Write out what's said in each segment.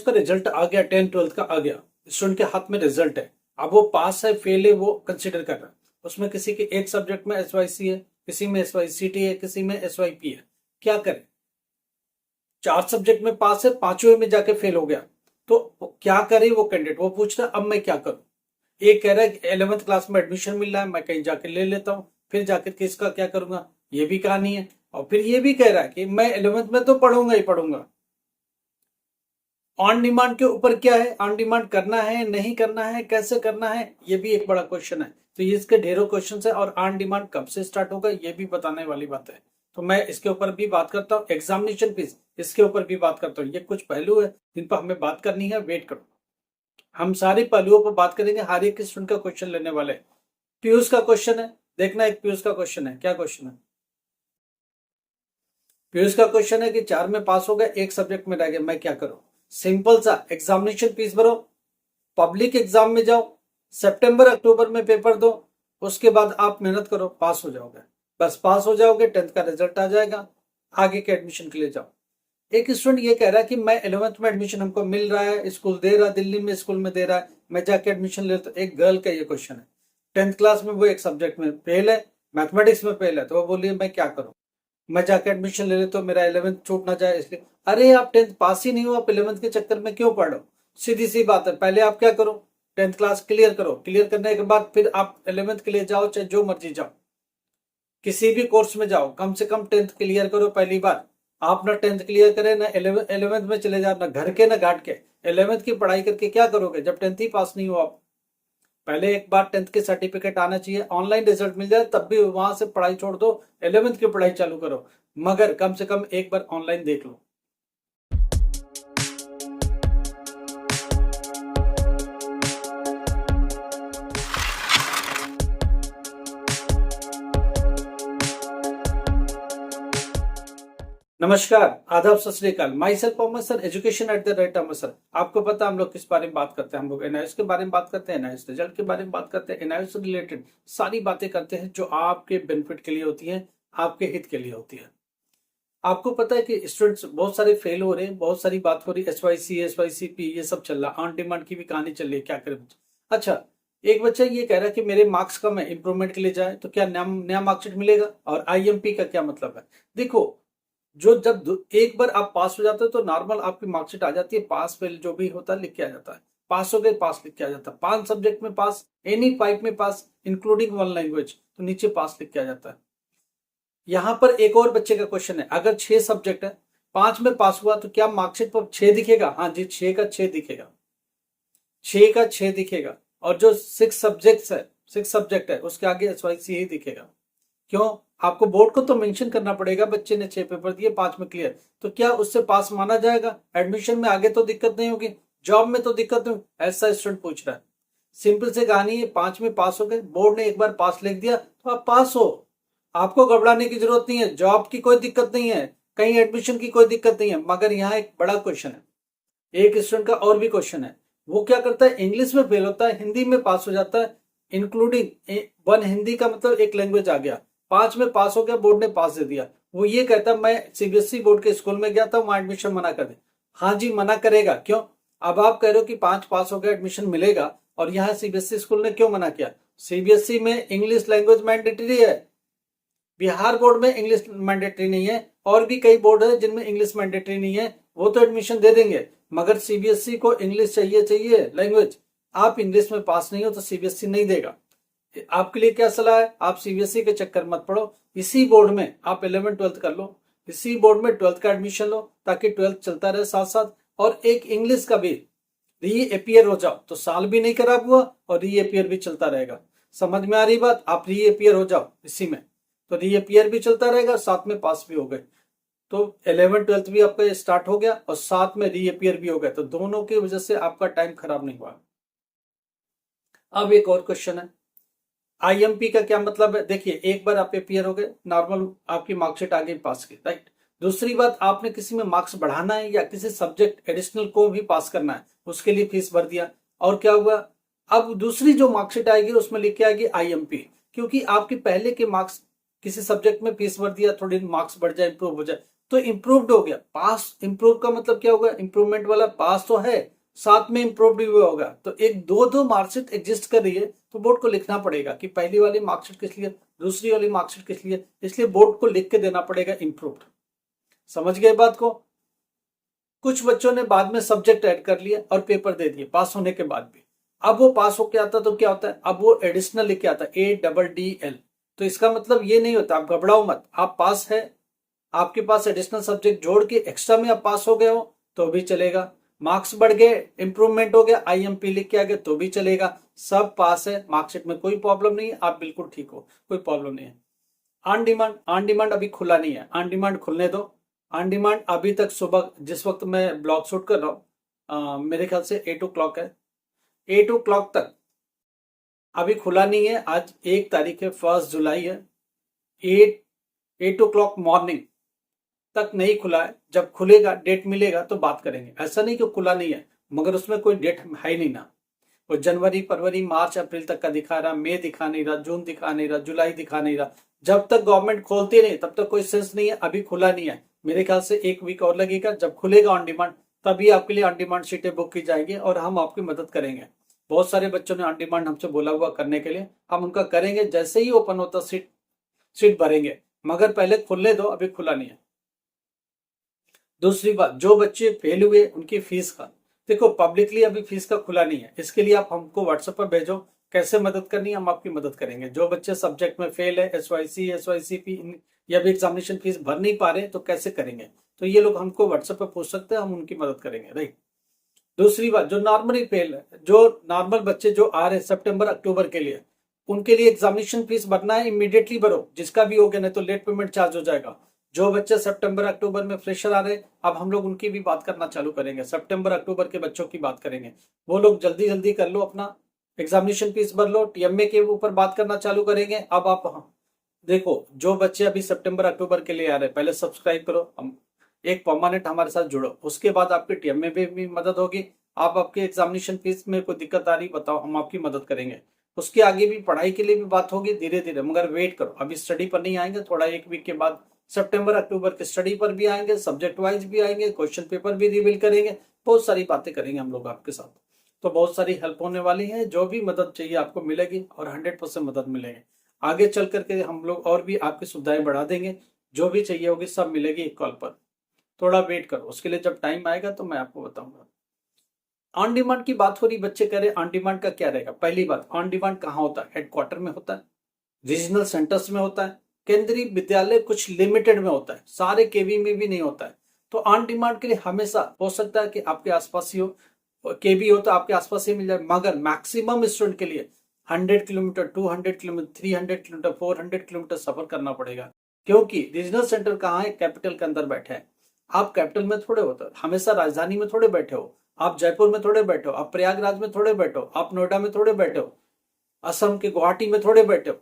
उसका रिजल्ट आ गया, 10th-12th का आ गया, स्टूडेंट के हाथ में रिजल्ट है, अब वो पास है फेल है वो कंसिडर कर रहा है। उसमें किसी के एक सब्जेक्ट में SYC है, किसी में SYCT है, किसी में SYP है, क्या करे? 4 सब्जेक्ट में पास है, 5वें में जाके फेल हो गया, तो क्या करे वो कैंडिडेट? वो पूछ रहा है अब मैं क्या करूं? एक कह रहा है 11th क्लास में एडमिशन मिल रहा है, मैं कहीं जाके ले लेता हूं, फिर जाकर के इसका क्या करूंगा, ये भी कहानी है। और फिर ये भी कह रहा है कि मैं 11th में तो पढ़ूंगा ही पढ़ूंगा। ऑन डिमांड के ऊपर क्या है, ऑन डिमांड करना है नहीं करना है, कैसे करना है, ये भी एक बड़ा क्वेश्चन है। तो ये इसके ढेरों क्वेश्चन है, और ऑन डिमांड कब से स्टार्ट होगा ये भी बताने वाली बात है। तो मैं इसके ऊपर भी बात करता हूँ, एग्जामिनेशन फीस इसके ऊपर भी बात करता हूँ। ये कुछ पहलू है जिन पर हमें बात करनी है, वेट करो, हम सारे पहलुओं पर बात करेंगे, हर एक स्टूडेंट का क्वेश्चन लेने वाले। पीयूष का क्वेश्चन है, देखना एक पीयूष का क्वेश्चन है, क्या क्वेश्चन है? पीयूष का क्वेश्चन है कि 4 में पास हो गया, एक सब्जेक्ट में रह गया, मैं क्या करूं? सिंपल सा, एग्जामिनेशन फीस भरो, पब्लिक एग्जाम में जाओ, सितंबर अक्टूबर में पेपर दो, उसके बाद आप मेहनत करो, पास हो जाओगे। बस पास हो जाओगे, 10th का रिजल्ट आ जाएगा, आगे के एडमिशन के लिए जाओ। एक स्टूडेंट ये कह रहा है कि मैं 11th में एडमिशन हमको मिल रहा है, स्कूल दे रहा है, दिल्ली में स्कूल में दे रहा है, मैं जाके एडमिशन ले। तो एक गर्ल का ये क्वेश्चन है, 10th क्लास में वो एक सब्जेक्ट में फेल है, मैथमेटिक्स में फेल है, तो वो बोलिए मैं क्या करूं, मैं जाके एडमिशन ले ले तो मेरा 11th छूट ना जाए इसलिए। अरे आप 10th पास ही नहीं हो, आप 11th के चक्कर में क्यों पढ़ रहे हो? सीधी सी बात है, पहले आप क्या करो, 10th क्लास क्लियर करो, क्लियर करने के बाद फिर आप 11th के लिए जाओ, चाहे जो मर्जी जाओ, किसी भी कोर्स में जाओ, कम से कम 10th क्लियर करो पहली बार। आप ना 10th क्लियर करें ना 11th में चले जाओ, ना घर के ना घाट के, 11th की पढ़ाई करके क्या करोगे जब 10th ही पास नहीं हो आप? पहले एक बार 10th के सर्टिफिकेट आना चाहिए, ऑनलाइन रिजल्ट मिल जाए तब भी वहां से पढ़ाई छोड़ दो, 11th की पढ़ाई चालू करो, मगर कम से कम एक बार ऑनलाइन देख लो। नमस्कार, आदाब, सत श्री अकाल। Myself Mohammad sir, education at the rate Amar sir. आपको पता है हम लोग किस बारे में बात करते हैं? हम लोग एनआईएस के बारे में बात करते हैं, एनआईएस रिजल्ट के बारे में बात करते हैं, एनआईएस से रिलेटेड सारी बातें करते हैं जो आपके बेनिफिट के लिए होती है, आपके हित के लिए होती है। आपको पता है कि स्टूडेंट्स बहुत सारे फेल हो रहे हैं, बहुत सारी बात हो रही है, SYC, SYCP ये सब चल रहा है, ऑन डिमांड की भी कहानी चल रही है, क्या करे बच्चा? अच्छा, एक बच्चा ये कह रहा है कि मेरे मार्क्स कम है, इंप्रूवमेंट के लिए जाए तो क्या नया मार्कशीट मिलेगा? और IMP का क्या मतलब है? देखो, जो जब एक बार आप पास हो जाते हो तो नॉर्मल आपकी मार्कशीट आ जाती है, पास फेल जो भी होता है लिख के आ जाता है, पास हो गए पास लिख के आ जाता है, 5 सब्जेक्ट में पास, एनी 5 में पास इंक्लूडिंग 1 लैंग्वेज, तो नीचे पास लिख के आ जाता है। यहां पर एक और बच्चे का क्वेश्चन है, अगर 6 सब्जेक्ट है, 5 में पास हुआ तो क्या मार्कशीट पर 6 दिखेगा? हाँ जी, 6 का 6 दिखेगा, 6 का 6 दिखेगा। और जो 6 सब्जेक्ट है उसके आगे SYC ही दिखेगा। क्यों? आपको बोर्ड को तो मेंशन करना पड़ेगा, बच्चे ने 6 पेपर दिए, 5 में क्लियर, तो क्या उससे पास माना जाएगा? एडमिशन में आगे तो दिक्कत नहीं होगी, जॉब में तो दिक्कत नहीं, ऐसा स्टूडेंट पूछ रहा है। सिंपल से कहानी है, 5 में पास हो गए, बोर्ड ने एक बार पास लिख दिया तो आप पास हो, आपको घबराने की जरूरत नहीं है, जॉब की कोई दिक्कत नहीं है, कहीं एडमिशन की कोई दिक्कत नहीं है। मगर यहाँ एक बड़ा क्वेश्चन है, एक स्टूडेंट का और भी क्वेश्चन है, वो क्या करता है, इंग्लिश में फेल होता है, हिंदी में पास हो जाता है, इंक्लूडिंग 1 हिंदी का मतलब एक लैंग्वेज आ गया, 5 में पास हो गया, बोर्ड ने पास दे दिया। वो ये कहता है मैं CBSE बोर्ड के स्कूल में गया था, वहां एडमिशन मना कर दे। हाँ जी, मना करेगा, क्यों? अब आप कह रहे हो कि 5 पास हो गया एडमिशन मिलेगा, और यहाँ CBSE स्कूल ने क्यों मना किया? CBSE में इंग्लिश लैंग्वेज मैंडेटरी है, बिहार बोर्ड में इंग्लिश मैंडेटरी नहीं है, और भी कई बोर्ड है जिनमें इंग्लिश मैंडेटरी नहीं है, वो तो एडमिशन दे देंगे, मगर CBSE को इंग्लिश चाहिए लैंग्वेज। आप इंग्लिश में पास नहीं हो तो CBSE नहीं देगा। आपके लिए क्या सलाह है, आप CBSE के चक्कर मत पड़ो, इसी बोर्ड में आप 11th-12th कर लो, इसी बोर्ड में 12th का एडमिशन लो, ताकि 12th चलता रहे साथ साथ, और एक इंग्लिश का भी री अपियर हो जाओ, तो साल भी नहीं खराब हुआ और री अपियर भी चलता रहेगा। समझ में आ रही बात? आप री अपियर हो जाओ इसी में, तो री अपियर भी चलता रहेगा, साथ में पास भी हो गए, तो 11th-12th भी आपका स्टार्ट हो गया और साथ में री अपियर भी हो गया, तो दोनों की वजह से आपका टाइम खराब नहीं हुआ। अब एक और क्वेश्चन है, IMP का क्या मतलब है? देखिए, एक बार आप अपियर हो गए, नॉर्मल आपकी मार्कशीट आ गई पास की, राइट। दूसरी बात, आपने किसी में मार्क्स बढ़ाना है या किसी सब्जेक्ट एडिशनल को भी पास करना है, उसके लिए फीस भर दिया, और क्या हुआ, अब दूसरी जो मार्कशीट आएगी उसमें लिख के आएगी IMP, क्योंकि आपके पहले के मार्क्स, किसी सब्जेक्ट में फीस भर दिया, थोड़ी मार्क्स बढ़ जाए, इंप्रूव हो जाए, तो इम्प्रूव्ड हो गया। पास इम्प्रूव का मतलब क्या होगा, इम्प्रूवमेंट वाला पास तो है, साथ में इम्प्रूव्ड भी हुआ होगा। तो एक दो मार्कशीट एग्जिस्ट कर रही है, तो बोर्ड को लिखना पड़ेगा कि पहली वाली मार्कशीट किस लिए, दूसरी वाली मार्कशीट किस लिए, इसलिए बोर्ड को लिख के देना पड़ेगा इम्प्रूव्ड। समझ गए बात को। कुछ बच्चों ने बाद में सब्जेक्ट ऐड कर लिया और पेपर दे दिए पास होने के बाद भी। अब वो पास होके आता तो क्या होता है, अब वो एडिशनल लेके आता है ADDL। तो इसका मतलब ये नहीं होता, आप घबराओ मत, आप पास है, आपके पास एडिशनल सब्जेक्ट जोड़ के एक्स्ट्रा में आप पास हो गए हो तो भी चलेगा, मार्क्स बढ़ गए, इंप्रूवमेंट हो गया, IMP लिख के आ गए तो भी चलेगा, सब पास है, मार्कशीट में कोई प्रॉब्लम नहीं है, आप बिल्कुल ठीक हो, कोई प्रॉब्लम नहीं है। ऑन डिमांड अभी खुला नहीं है, ऑन डिमांड खुलने दो। ऑन डिमांड अभी तक सुबह जिस वक्त मैं ब्लॉग शूट कर रहा हूँ, मेरे ख्याल से 8 o'clock है, 8 o'clock तक अभी खुला नहीं है। आज 1 तारीख है, 1 जुलाई है, 8 o'clock मॉर्निंग तक नहीं खुला है। जब खुलेगा, डेट मिलेगा तो बात करेंगे। ऐसा नहीं कि खुला नहीं है, मगर उसमें कोई डेट है नहीं ना। वो जनवरी, फरवरी, मार्च, अप्रैल तक का दिखा रहा, मई दिखा नहीं रहा, जून दिखा नहीं रहा, जुलाई दिखा नहीं रहा। जब तक गवर्नमेंट खोलती नहीं तब तक कोई सेंस नहीं है। अभी खुला नहीं है, मेरे ख्याल से 1 वीक और लगेगा। जब खुलेगा ऑन डिमांड, तभी आपके लिए ऑन डिमांड सीटें बुक की जाएंगी और हम आपकी मदद करेंगे। बहुत सारे बच्चों ने ऑन डिमांड हमसे बोला हुआ करने के लिए, हम उनका करेंगे। जैसे ही ओपन होता सीट भरेंगे, मगर पहले खुलने दो, अभी खुला नहीं है। दूसरी बात, जो बच्चे फेल हुए उनकी फीस का देखो, पब्लिकली अभी फीस का खुला नहीं है, इसके लिए आप हमको व्हाट्सएप पर भेजो, कैसे मदद करनी है हम आपकी मदद करेंगे। जो बच्चे सब्जेक्ट में फेल है, SYC, SYCP या भी एग्जामिनेशन फीस भर नहीं पा रहे तो कैसे करेंगे, तो ये लोग हमको व्हाट्सएप पर पूछ सकते हैं, हम उनकी मदद करेंगे। राइट। दूसरी बात, जो नॉर्मली फेल है, जो नॉर्मल बच्चे जो आ रहे हैं सितंबर अक्टूबर के लिए, उनके लिए एग्जामिनेशन फीस भरना है, इमीडिएटली भरो, जिसका भी हो गया, नहीं तो लेट पेमेंट चार्ज हो जाएगा। जो बच्चे सितंबर अक्टूबर में फ्रेशर आ रहे हैं, अब हम लोग उनकी भी बात करना चालू करेंगे, सितंबर अक्टूबर के बच्चों की बात करेंगे। वो लोग जल्दी जल्दी कर लो, अपना एग्जामिनेशन फीस भर लो, TMA के ऊपर बात करना चालू करेंगे। अब आप देखो, जो बच्चे अभी सितंबर अक्टूबर के लिए आ रहे हैं, पहले सब्सक्राइब करो, हम एक परमानेंट हमारे साथ जुड़ो, उसके बाद आपके TMA में भी मदद होगी। आप आपके एग्जामिनेशन फीस में कोई दिक्कत आ रही बताओ, हम आपकी मदद करेंगे। उसके आगे भी पढ़ाई के लिए भी बात होगी धीरे धीरे, मगर वेट करो, अभी स्टडी पर नहीं आएंगे, थोड़ा 1 वीक के बाद सितंबर अक्टूबर के स्टडी पर भी आएंगे, सब्जेक्ट वाइज भी आएंगे, क्वेश्चन पेपर भी रिवील करेंगे, बहुत सारी बातें करेंगे हम लोग आपके साथ। तो बहुत सारी हेल्प होने वाली है, जो भी मदद चाहिए आपको मिलेगी और 100% मदद मिलेगी। आगे चल करके हम लोग और भी आपकी सुविधाएं बढ़ा देंगे, जो भी चाहिए होगी सब मिलेगी एक कॉल पर। थोड़ा वेट करो, उसके लिए जब टाइम आएगा तो मैं आपको बताऊंगा। ऑन डिमांड की बात हो रही, बच्चे कह रहे ऑन डिमांड का क्या रहेगा। पहली बात, ऑन डिमांड कहाँ होता है, हेडक्वार्टर में होता है, रीजनल सेंटर्स में होता है, केंद्रीय विद्यालय कुछ लिमिटेड में होता है, सारे केवी में भी नहीं होता है। तो ऑन डिमांड के लिए हमेशा हो सकता है कि आपके आसपास ही हो, केवी हो तो आपके आसपास ही मिल जाए, मगर मैक्सिमम स्टूडेंट के लिए 100 किलोमीटर, 200 किलोमीटर, 300 किलोमीटर, 400 किलोमीटर सफर करना पड़ेगा। क्योंकि रीजनल सेंटर कहाँ है, कैपिटल के अंदर बैठे हैं। आप कैपिटल में थोड़े होते, हमेशा राजधानी में थोड़े बैठे हो, आप जयपुर में थोड़े बैठे हो, आप प्रयागराज में थोड़े बैठे हो, आप नोएडा में थोड़े बैठे हो, असम के गुवाहाटी में थोड़े बैठे हो।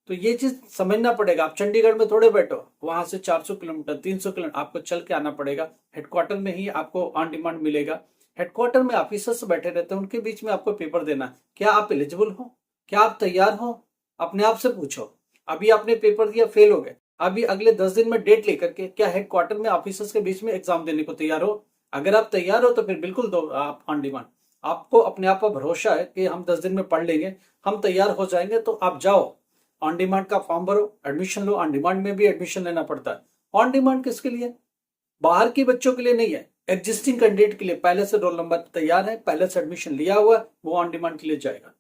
तो ये चीज समझना पड़ेगा, आप चंडीगढ़ में थोड़े बैठो, वहां से 400 किलोमीटर, 300 किलोमीटर आपको चल के आना पड़ेगा। हेडक्वार्टर में ही आपको ऑन डिमांड मिलेगा। हेडक्वार्टर में ऑफिसर्स बैठे रहते हैं, उनके बीच में आपको पेपर देना है। क्या आप एलिजिबल हो, क्या आप तैयार हो, अपने आप से पूछो। अभी आपने पेपर दिया, फेल हो गए, अभी अगले 10 दिन में डेट लेकर के क्या हेडक्वार्टर में ऑफिसर्स के बीच में एग्जाम देने को तैयार हो। अगर आप तैयार हो तो फिर बिल्कुल दो आप ऑन डिमांड। आपको अपने आप पर भरोसा है कि हम 10 दिन में पढ़ लेंगे, हम तैयार हो जाएंगे, तो आप जाओ, ऑन डिमांड का फॉर्म भरो, एडमिशन लो। ऑन डिमांड में भी एडमिशन लेना पड़ता है। ऑन डिमांड किसके लिए, बाहर के बच्चों के लिए नहीं है, एग्जिस्टिंग कैंडिडेट के लिए। पहले से रोल नंबर तैयार है, पहले से एडमिशन लिया हुआ, वो ऑन डिमांड के लिए जाएगा।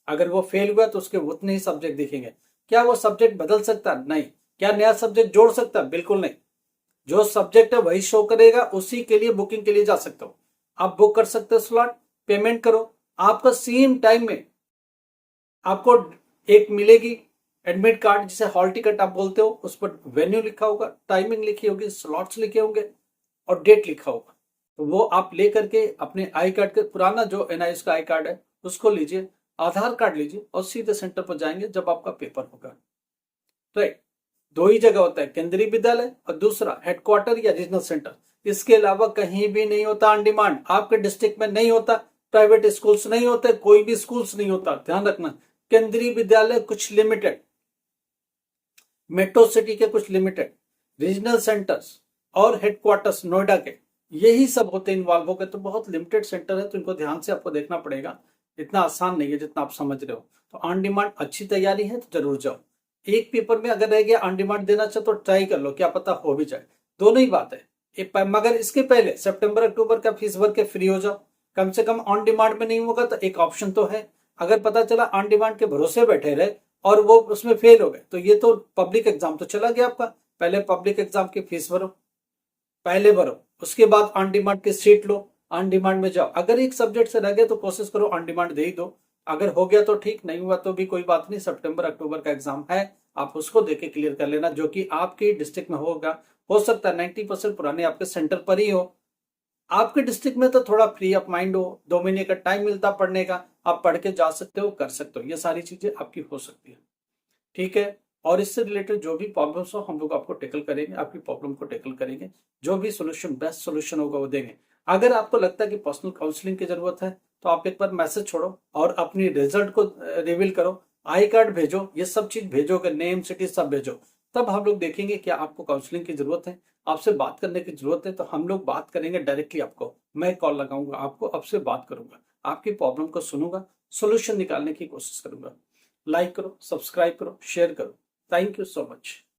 अगर वो फेल हुआ तो उसके उतने ही सब्जेक्ट दिखेंगे। क्या वो सब्जेक्ट बदल सकता है, नहीं। क्या नया सब्जेक्ट जोड़ सकता है, बिल्कुल नहीं। जो सब्जेक्ट है वही शो करेगा, उसी के लिए बुकिंग के लिए जा सकते हो, आप बुक कर सकते हो स्लॉट, पेमेंट करो, आपका सेम टाइम में आपको एक मिलेगी एडमिट कार्ड, जिसे हॉल टिकट आप बोलते हो। उस पर वेन्यू लिखा होगा, टाइमिंग लिखी होगी, स्लॉट्स लिखे होंगे और डेट लिखा होगा। तो वो आप ले करके अपने आई कार्ड के, पुराना जो NIS का आई कार्ड है उसको लीजिए, आधार कार्ड लीजिए और सीधे सेंटर पर जाएंगे जब आपका पेपर होगा। राइट। 2 ही जगह होता है, केंद्रीय विद्यालय और दूसरा हेडक्वार्टर या रीजनल सेंटर। इसके अलावा कहीं भी नहीं होता ऑन डिमांड। आपके डिस्ट्रिक्ट में नहीं होता, प्राइवेट स्कूल्स नहीं होते, कोई भी स्कूल्स नहीं होता, ध्यान रखना। केंद्रीय विद्यालय कुछ लिमिटेड, मेट्रो सिटी के कुछ लिमिटेड, रीजनल सेंटर्स, और हेडक्वार्टर्स नोएडा के, यही सब होते इन्वॉल्व हो गए। तो बहुत लिमिटेड सेंटर है, तो इनको ध्यान से आपको देखना पड़ेगा, इतना आसान नहीं है जितना आप समझ रहे हो। तो ऑन डिमांड अच्छी तैयारी है तो जरूर जाओ। एक पेपर में अगर रह गया ऑन डिमांड देना चाहे तो ट्राई कर लो, क्या पता हो भी जाए। दोनों ही बात है। मगर इसके पहले सितंबर अक्टूबर का फीस भर के फ्री हो जाओ। कम से कम ऑन डिमांड में नहीं होगा तो एक ऑप्शन तो है। अगर पता चला ऑन डिमांड के भरोसे बैठे रहे और वो उसमें फेल हो गए, तो ये तो पब्लिक एग्जाम तो चला गया आपका। पहले पब्लिक एग्जाम की फीस भरो, पहले भरो, उसके बाद ऑन डिमांड की सीट लो, ऑन डिमांड में जाओ। अगर एक सब्जेक्ट से रह गए तो कोशिश करो ऑन डिमांड दे ही दो। अगर हो गया तो ठीक, नहीं हुआ तो भी कोई बात नहीं, सितंबर अक्टूबर का एग्जाम है, आप उसको देके क्लियर कर लेना, जो कि आपकी डिस्ट्रिक्ट में होगा। हो सकता है 90% पुराने आपके सेंटर पर ही हो। आपके डिस्ट्रिक्ट में तो थोड़ा फ्री ऑफ माइंड हो, 2 महीने का टाइम मिलता पढ़ने का, आप पढ़ के जा सकते हो, कर सकते हो, ये सारी चीजें आपकी हो सकती है। ठीक है। और इससे रिलेटेड जो भी प्रॉब्लम्स हो हम लोग आपको टेकल करेंगे, आपकी प्रॉब्लम को टेकल करेंगे, जो भी सोल्यूशन बेस्ट सोल्यूशन होगा वो देंगे। अगर आपको लगता है कि पर्सनल काउंसलिंग की जरूरत है तो आप एक बार मैसेज छोड़ो और अपनी रिजल्ट को रिवील करो, आई कार्ड भेजो, ये सब चीज भेजोगे, नेम सिटी सब भेजो, तब हम लोग देखेंगे क्या आपको काउंसलिंग की जरूरत है, आपसे बात करने की जरूरत है, तो हम लोग बात करेंगे डायरेक्टली। आपको मैं कॉल लगाऊंगा, आपको आपसे बात करूंगा, आपकी प्रॉब्लम को सुनूंगा, सोल्यूशन निकालने की कोशिश करूंगा। लाइक करो, सब्सक्राइब करो, शेयर करो। Thank you so much.